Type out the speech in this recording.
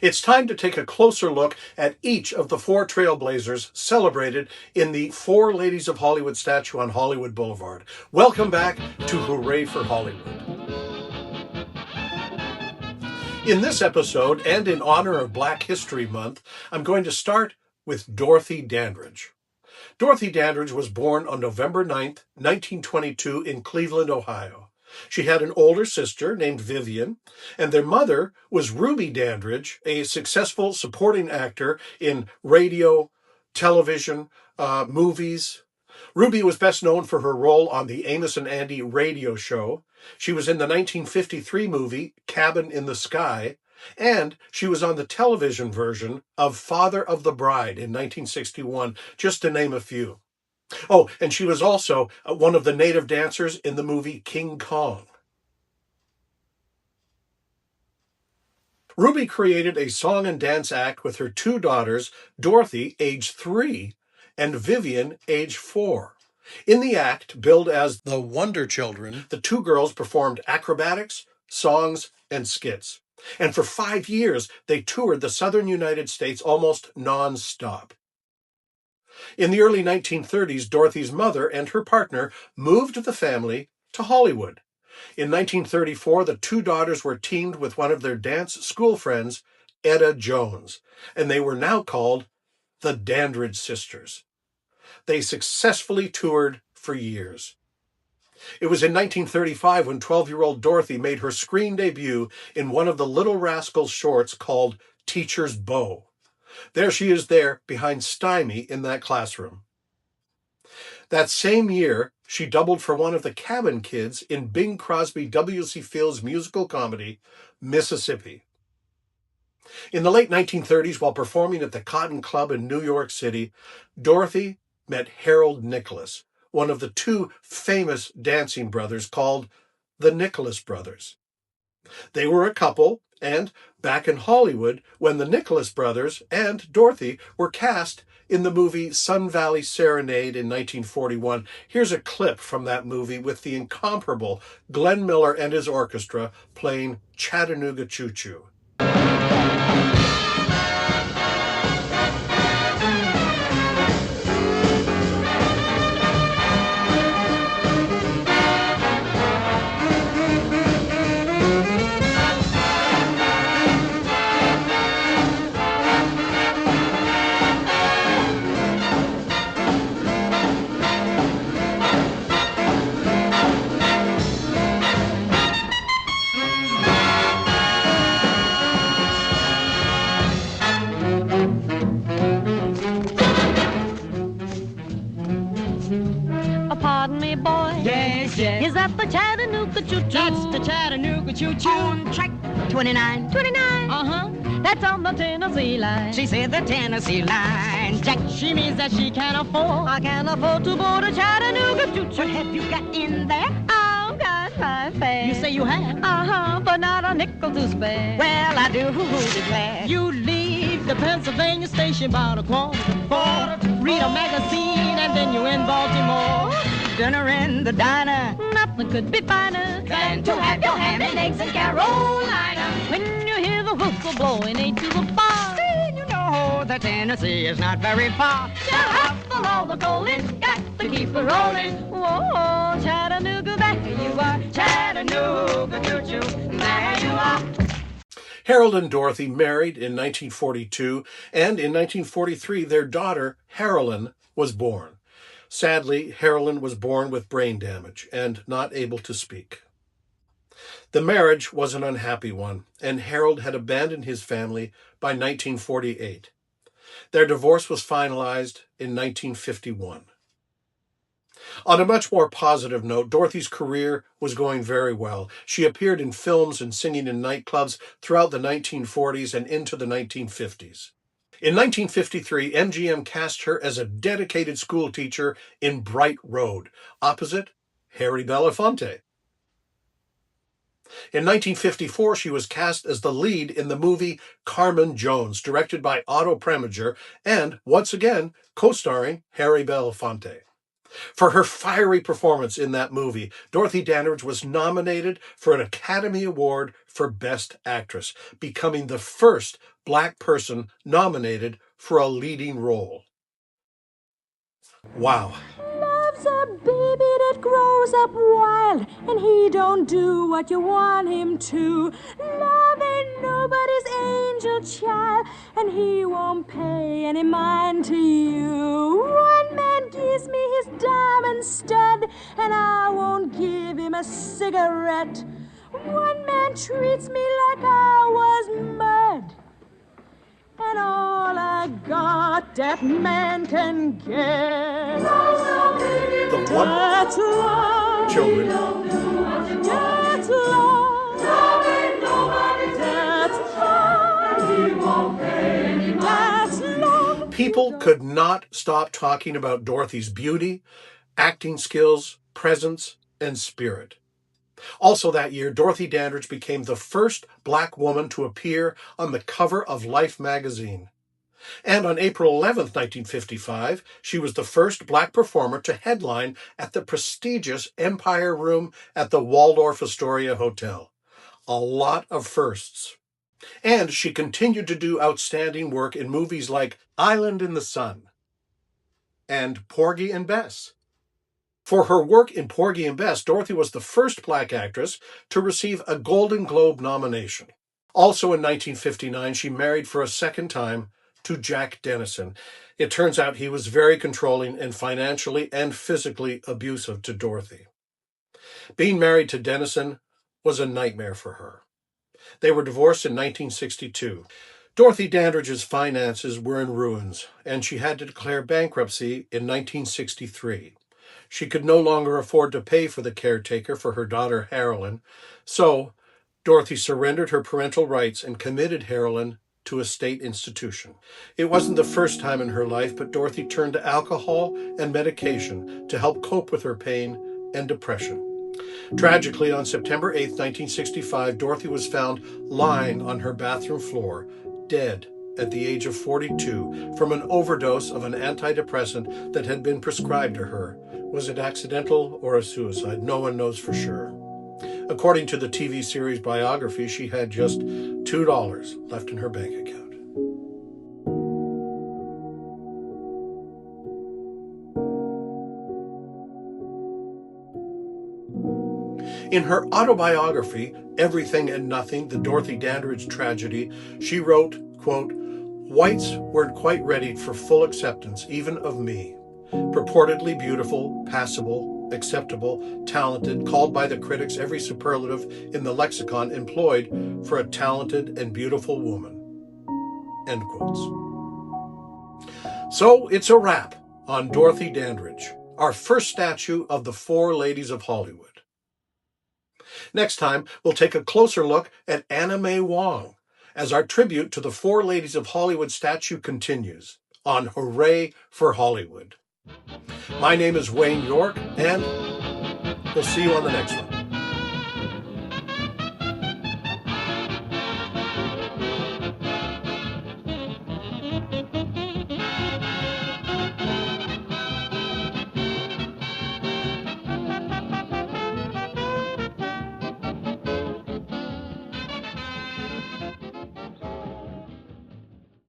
It's time to take a closer look at each of the four trailblazers celebrated in the Four Ladies of Hollywood statue on Hollywood Boulevard. Welcome back to Hooray for Hollywood. In this episode, and in honor of Black History Month, I'm going to start with Dorothy Dandridge. Dorothy Dandridge was born on November 9th, 1922 in Cleveland, Ohio. She had an older sister named Vivian, and their mother was Ruby Dandridge, a successful supporting actor in radio, television, movies. Ruby was best known for her role on the Amos and Andy radio show. She was in the 1953 movie Cabin in the Sky, and she was on the television version of Father of the Bride in 1961, just to name a few. Oh, and she was also one of the native dancers in the movie King Kong. Ruby created a song and dance act with her two daughters, Dorothy, age 3, and Vivian, age 4. In the act, billed as the Wonder Children, the two girls performed acrobatics, songs, and skits. And for 5 years, they toured the southern United States almost non-stop. In the early 1930s, Dorothy's mother and her partner moved the family to Hollywood. In 1934, the two daughters were teamed with one of their dance school friends, Etta Jones, and they were now called the Dandridge Sisters. They successfully toured for years. It was in 1935 when 12-year-old Dorothy made her screen debut in one of the Little Rascals shorts called Teacher's Beau. There she is there behind Stymie in that classroom. That same year, she doubled for one of the cabin kids in Bing Crosby W.C. Fields' musical comedy, Mississippi. In the late 1930s, while performing at the Cotton Club in New York City, Dorothy met Harold Nicholas, one of the two famous dancing brothers called the Nicholas Brothers. They were a couple, and back in Hollywood, when the Nicholas Brothers and Dorothy were cast in the movie Sun Valley Serenade in 1941. Here's a clip from that movie with the incomparable Glenn Miller and his orchestra playing Chattanooga Choo Choo. Pardon me, boy. Yes, yes. Is that the Chattanooga Choo-Choo? That's the Chattanooga Choo-Choo. On track 29. 29. Uh-huh. That's on the Tennessee line. She said the Tennessee line. Jack, She means that she can't afford. I can't afford to board a Chattanooga Choo-Choo. what have you got in there? I've got my fare. You say you have? Uh-huh, but not a nickel to spare. Well, I do declare. You leave the Pennsylvania station about a quarter to 4. Read a magazine and then you're in Baltimore. Dinner in the diner. Nothing could be finer Than to have your ham and eggs in Carolina. when you hear the whistle blowing 8 to the bar. Then you know that Tennessee is not very far. Shut up for all the rolling, got to keep it rolling. Whoa, Chattanooga, there you are. Chattanooga Choo-Choo, there you are. Harold and Dorothy married in 1942, and in 1943 their daughter, Harolyn, was born. Sadly, Harolyn was born with brain damage and not able to speak. The marriage was an unhappy one, and Harold had abandoned his family by 1948. Their divorce was finalized in 1951. On a much more positive note, Dorothy's career was going very well. She appeared in films and singing in nightclubs throughout the 1940s and into the 1950s. In 1953, MGM cast her as a dedicated school teacher in Bright Road, opposite Harry Belafonte. In 1954, she was cast as the lead in the movie Carmen Jones, directed by Otto Preminger, and, once again, co-starring Harry Belafonte. For her fiery performance in that movie, Dorothy Dandridge was nominated for an Academy Award for Best Actress, becoming the first black person nominated for a leading role. Wow. Love's a baby that grows up wild, and he don't do what you want him to. Love ain't nobody's angel child, and he won't pay any mind to you. One man gives me his diamond stud, and I won't give him a cigarette. One man treats me like I was mud, and all I got that man can get. The one That's love. children. That's love. That's love. People could not stop talking about Dorothy's beauty, acting skills, presence, and spirit. Also that year, Dorothy Dandridge became the first black woman to appear on the cover of Life magazine. And on April 11th, 1955, she was the first black performer to headline at the prestigious Empire Room at the Waldorf Astoria Hotel. A lot of firsts. And she continued to do outstanding work in movies like Island in the Sun and Porgy and Bess. For her work in Porgy and Bess, Dorothy was the first black actress to receive a Golden Globe nomination. Also in 1959, she married for a second time to Jack Dennison. It turns out he was very controlling and financially and physically abusive to Dorothy. Being married to Dennison was a nightmare for her. They were divorced in 1962. Dorothy Dandridge's finances were in ruins, and she had to declare bankruptcy in 1963. She could no longer afford to pay for the caretaker for her daughter Harolyn, so Dorothy surrendered her parental rights and committed Harolyn to a state institution. It wasn't the first time in her life, but Dorothy turned to alcohol and medication to help cope with her pain and depression. Tragically, on September 8, 1965, Dorothy was found lying on her bathroom floor, dead at the age of 42 from an overdose of an antidepressant that had been prescribed to her. Was it accidental or a suicide? No one knows for sure. According to the TV series Biography, she had just $2 left in her bank account. In her autobiography, Everything and Nothing, The Dorothy Dandridge Tragedy, she wrote, quote, "Whites weren't quite ready for full acceptance, even of me. Purportedly beautiful, passable, acceptable, talented, called by the critics every superlative in the lexicon employed for a talented and beautiful woman." End quotes. So it's a wrap on Dorothy Dandridge, our first statue of the Four Ladies of Hollywood. Next time, we'll take a closer look at Anna May Wong as our tribute to the Four Ladies of Hollywood statue continues on Hooray for Hollywood. My name is Wayne York, and we'll see you on the next one.